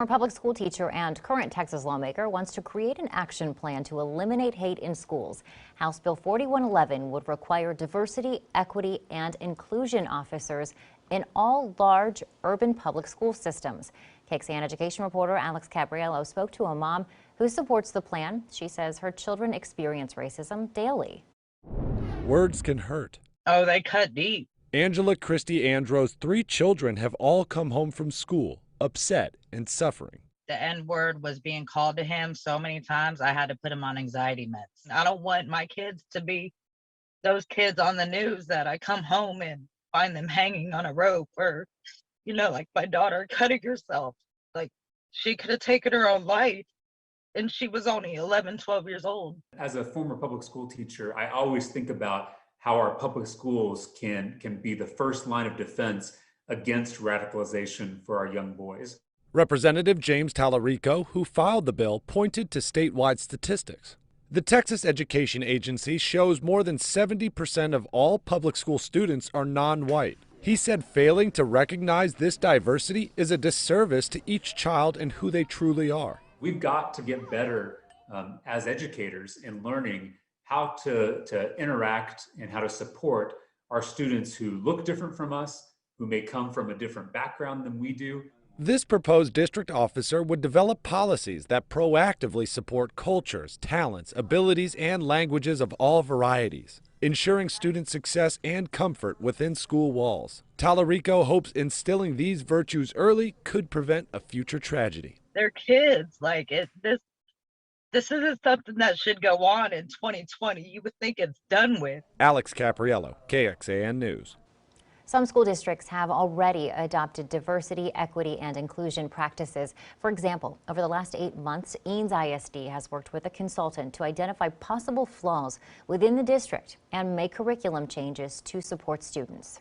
Former public school teacher and current Texas lawmaker wants to create an action plan to eliminate hate in schools. House Bill 4111 would require diversity, equity, and inclusion officers in all large urban public school systems. KXAN education reporter Alex Cabriello spoke to a mom who supports the plan. She says her children experience racism daily. Words can hurt. Oh, they cut deep. Angela Christie Andros' 3 children have all come home from school upset and suffering. The N-word was being called to him so many times, I had to put him on anxiety meds. I don't want my kids to be those kids on the news that I come home and find them hanging on a rope or, like my daughter cutting herself. Like, she could have taken her own life, and she was only 11, 12 years old. As a former public school teacher, I always think about how our public schools can be the first line of defense against radicalization for our young boys. Representative James Tallarico, who filed the bill, pointed to statewide statistics. The Texas Education Agency shows more than 70% of all public school students are non-white. He said failing to recognize this diversity is a disservice to each child and who they truly are. We've got to get better as educators in learning how to interact and how to support our students who look different from us, who may come from a different background than we do. This proposed district officer would develop policies that proactively support cultures, talents, abilities, and languages of all varieties, ensuring student success and comfort within school walls. Tallarico hopes instilling these virtues early could prevent a future tragedy. They're kids. This isn't something that should go on in 2020. You would think it's done with. Alex Capriello, KXAN News. Some school districts have already adopted diversity, equity, and inclusion practices. For example, over the last 8 months, Eanes ISD has worked with a consultant to identify possible flaws within the district and make curriculum changes to support students.